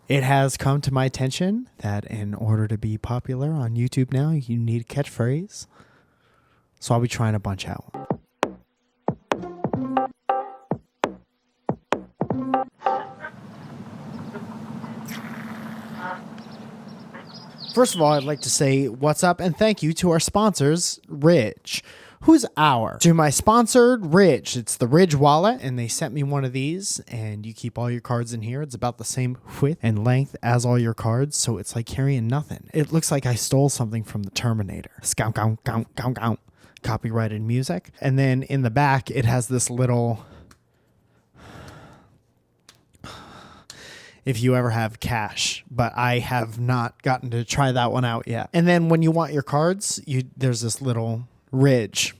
It has come to my attention that in order to be popular on YouTube now, you need a catchphrase. So I'll be trying a bunch out. First of all, I'd like to say what's up and thank you to our sponsors, Ridge. Who's our? To my sponsored Ridge. It's the Ridge wallet, and they sent me one of these, and you keep all your cards in here. It's about the same width and length as all your cards, so it's like carrying nothing. It looks like I stole something from the Terminator. Scout, count, count, count, count. Copyrighted music. And then in the back, it has this little... if you ever have cash, but I have not gotten to try that one out yet. And then when you want your cards, there's this little ridge,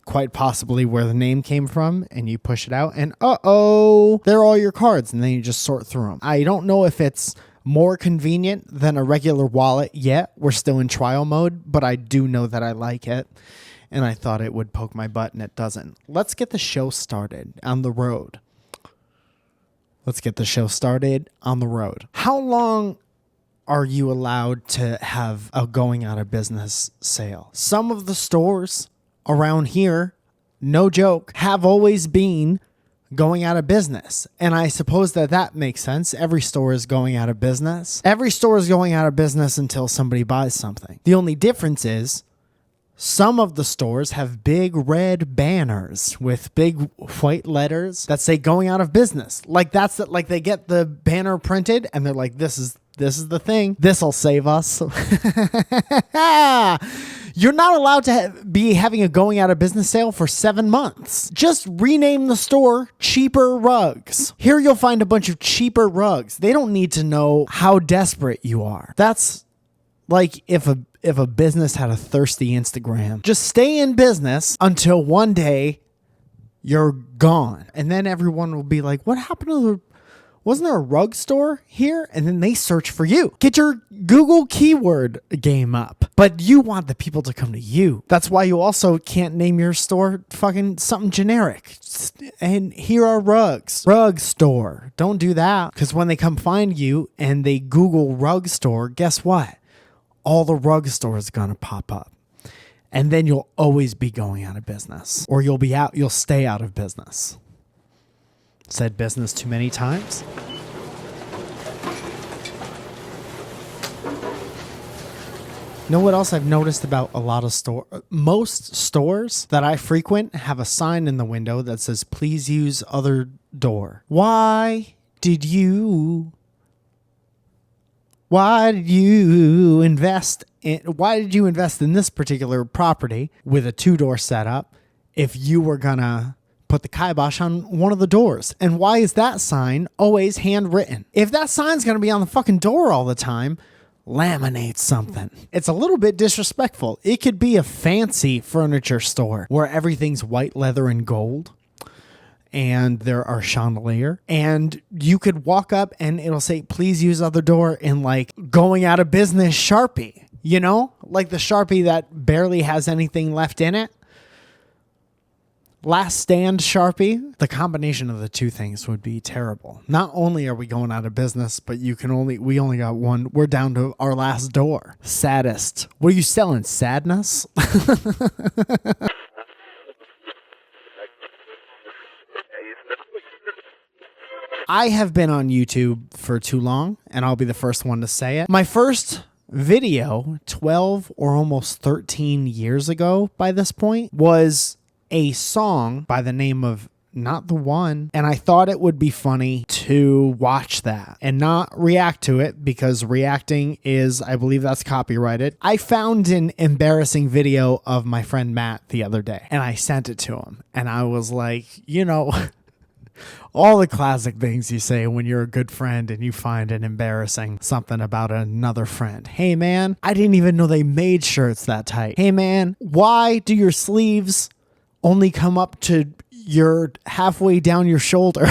quite possibly where the name came from, and you push it out and they're all your cards, and then you just sort through them. I don't know if it's more convenient than a regular wallet yet. We're still in trial mode, but I do know that I like it, and I thought it would poke my butt, and it doesn't. Let's get the show started on the road. How long are you allowed to have a going out of business sale? Some of the stores around here, no joke, have always been going out of business. And I suppose that makes sense. Every store is going out of business. Every store is going out of business until somebody buys something. The only difference is some of the stores have big red banners with big white letters that say going out of business. Like they get the banner printed and they're like, this is the thing. This'll save us. You're not allowed to be having a going out of business sale for 7 months. Just rename the store Cheaper Rugs. Here you'll find a bunch of cheaper rugs. They don't need to know how desperate you are. That's like if a business had a thirsty Instagram. Just stay in business until one day you're gone. And then everyone will be like, what happened to wasn't there a rug store here? And then they search for you. Get your Google keyword game up. But you want the people to come to you. That's why you also can't name your store fucking something generic. And here are rugs. Rug store. Don't do that. Because when they come find you and they Google rug store, guess what? All the rug stores are going to pop up. And then you'll always be going out of business. Or you'll stay out of business. Said business too many times. Know what else I've noticed about a lot of most stores that I frequent have a sign in the window that says, please use other door. Why did you invest in this particular property with a 2-door setup if you were gonna put the kibosh on one of the doors? And why is that sign always handwritten? If that sign's gonna be on the fucking door all the time, laminate something. It's a little bit disrespectful. It could be a fancy furniture store where everything's white leather and gold, and there are chandelier, and you could walk up and it'll say, please use other door in like going out of business Sharpie, you know, like the Sharpie that barely has anything left in it. Last stand Sharpie. The combination of the two things would be terrible. Not only are we going out of business, but we only got one. We're down to our last door. Saddest. What are you selling? Sadness? I have been on YouTube for too long, and I'll be the first one to say it. My first video, 12 or almost 13 years ago by this point, was a song by the name of Not the One, and I thought it would be funny to watch that and not react to it because reacting is, I believe that's copyrighted. I found an embarrassing video of my friend Matt the other day, and I sent it to him, and I was like, you know, all the classic things you say when you're a good friend and you find an embarrassing something about another friend. Hey man, I didn't even know they made shirts that tight. Hey man, why do your sleeves only come up to your halfway down your shoulder?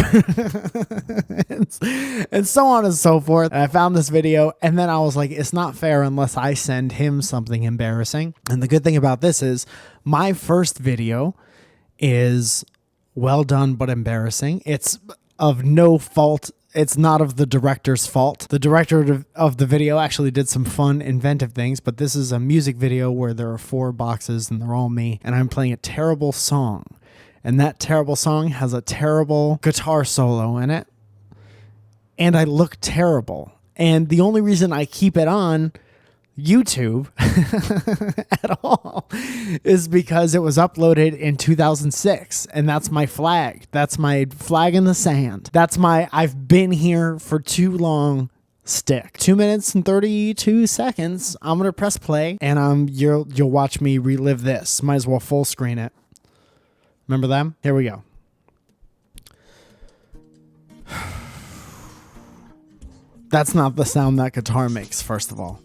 and so on and so forth. And I found this video, and then I was like, it's not fair unless I send him something embarrassing. And the good thing about this is my first video is well done but embarrassing. It's of no fault. It's not of the director's fault. The director of the video actually did some fun, inventive things, but this is a music video where there are 4 boxes and they're all me, and I'm playing a terrible song. And that terrible song has a terrible guitar solo in it. And I look terrible. And the only reason I keep it on YouTube at all is because it was uploaded in 2006, and that's my flag. That's my flag in the sand. That's my I've been here for too long stick. 2 minutes and 32 seconds. I'm gonna press play, and you'll watch me relive this. Might as well full screen it. Remember them? Here we go. That's not the sound that guitar makes, first of all.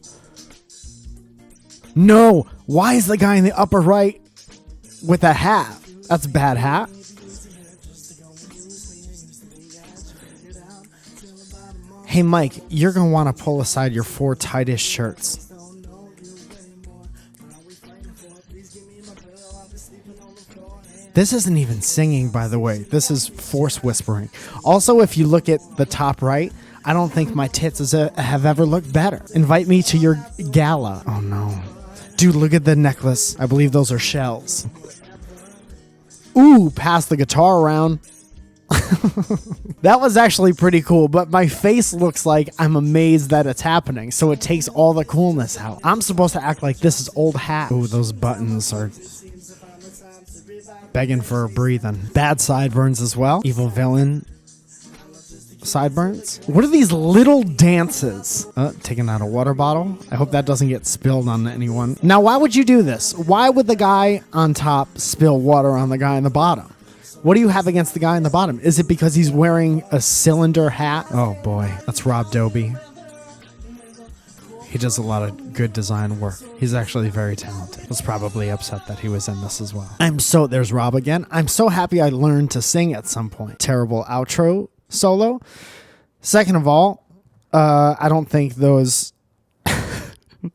No! Why is the guy in the upper right with a hat? That's a bad hat. Hey, Mike, you're going to want to pull aside your 4 tightest shirts. This isn't even singing, by the way. This is force whispering. Also, if you look at the top right, I don't think my tits have ever looked better. Invite me to your gala. Oh, no. Dude, look at the necklace. I believe those are shells. Ooh, pass the guitar around. That was actually pretty cool, but my face looks like I'm amazed that it's happening, so it takes all the coolness out. I'm supposed to act like this is old hat. Ooh, those buttons are begging for a breathing. Bad sideburns as well. Evil villain sideburns. What are these little dances? Taking out a water bottle. I hope that doesn't get spilled on anyone. Now, why would you do this? Why would the guy on top spill water on the guy on the bottom? What do you have against the guy on the bottom? Is it because he's wearing a cylinder hat? Oh boy, that's Rob Dobie. He does a lot of good design work. He's actually very talented. Was probably upset that he was in this as well. There's Rob again. I'm so happy I learned to sing at some point. Terrible outro solo. Second of all, I don't think those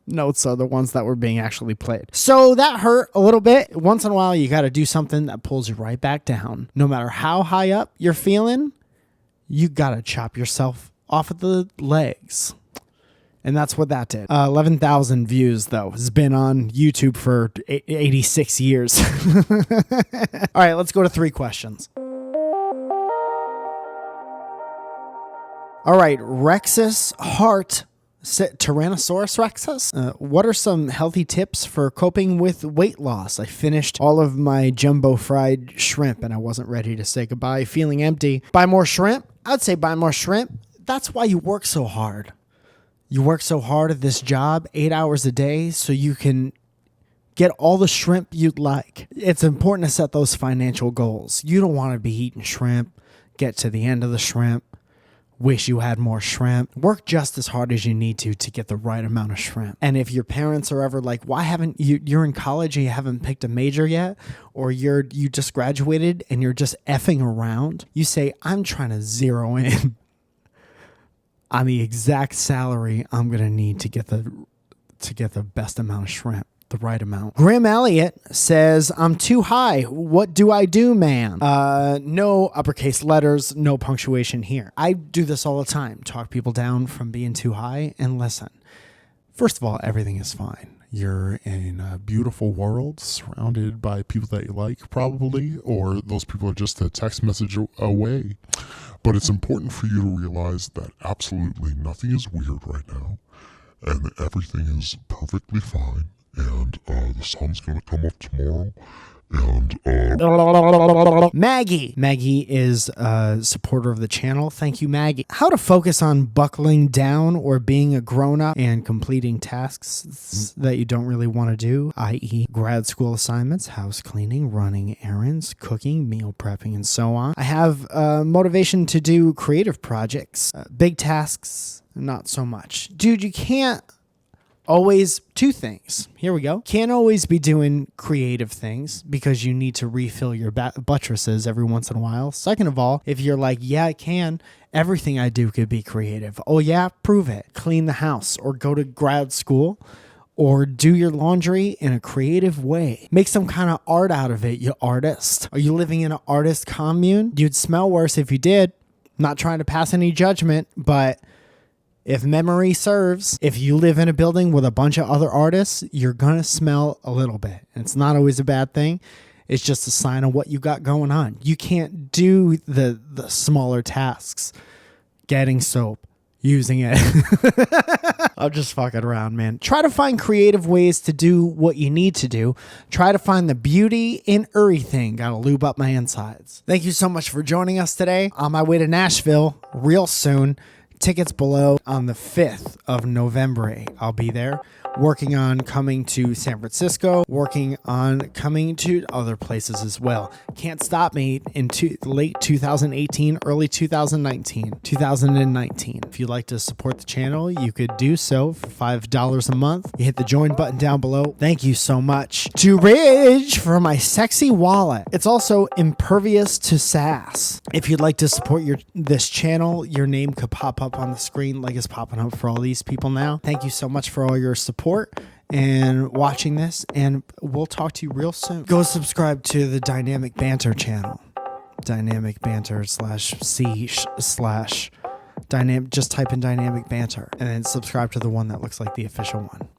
notes are the ones that were being actually played. So that hurt a little bit. Once in a while, you got to do something that pulls you right back down. No matter how high up you're feeling, you got to chop yourself off of the legs. And that's what that did. 11,000 views, though. Has been on YouTube for 86 years. All right, let's go to 3 questions. All right, Rexus Hart, Tyrannosaurus Rexus. What are some healthy tips for coping with weight loss? I finished all of my jumbo fried shrimp and I wasn't ready to say goodbye, feeling empty. Buy more shrimp? I'd say buy more shrimp. That's why you work so hard. You work so hard at this job, 8 hours a day, so you can get all the shrimp you'd like. It's important to set those financial goals. You don't want to be eating shrimp, get to the end of the shrimp, wish you had more shrimp. Work just as hard as you need to get the right amount of shrimp. And if your parents are ever like, why haven't you're in college and you haven't picked a major yet, or you just graduated and you're just effing around, you say, I'm trying to zero in on the exact salary I'm going to need to get the best amount of shrimp. The right amount. Grim Elliott says, I'm too high. What do I do, man? No uppercase letters, no punctuation here. I do this all the time. Talk people down from being too high and listen. First of all, everything is fine. You're in a beautiful world surrounded by people that you like, probably, or those people are just a text message away. But it's important for you to realize that absolutely nothing is weird right now, and that everything is perfectly fine. And the sun's going to come up tomorrow. And Maggie is a supporter of the channel. Thank you, Maggie. How to focus on buckling down or being a grown-up and completing tasks that you don't really want to do, i.e. grad school assignments, house cleaning, running errands, cooking, meal prepping, and so on. I have motivation to do creative projects. Big tasks, not so much. Dude, you can't always 2 things. Here we go. Can't always be doing creative things because you need to refill your buttresses every once in a while. Second of all, if you're like, yeah, I can, everything I do could be creative. Oh yeah, prove it. Clean the house or go to grad school or do your laundry in a creative way. Make some kind of art out of it, you artist. Are you living in an artist commune? You'd smell worse if you did. Not trying to pass any judgment, but if memory serves, if you live in a building with a bunch of other artists, you're going to smell a little bit. It's not always a bad thing. It's just a sign of what you got going on. You can't do the smaller tasks. Getting soap, using it. I'm just fucking around, man. Try to find creative ways to do what you need to do. Try to find the beauty in everything. Gotta lube up my insides. Thank you so much for joining us today. On my way to Nashville real soon. Tickets below. On the 5th of November, I'll be there. Working on coming to San Francisco, working on coming to other places as well. Can't stop me in late 2018, early 2019. If you'd like to support the channel, you could do so for $5 a month. You hit the join button down below. Thank you so much to Ridge for my sexy wallet. It's also impervious to sass. If you'd like to support this channel, your name could pop up on the screen like it's popping up for all these people now. Thank you so much for all your support and watching this, and we'll talk to you real soon. Go subscribe to the Dynamic Banter channel. Dynamic Banter /C/ dynamic. Just type in Dynamic Banter and then subscribe to the one that looks like the official one.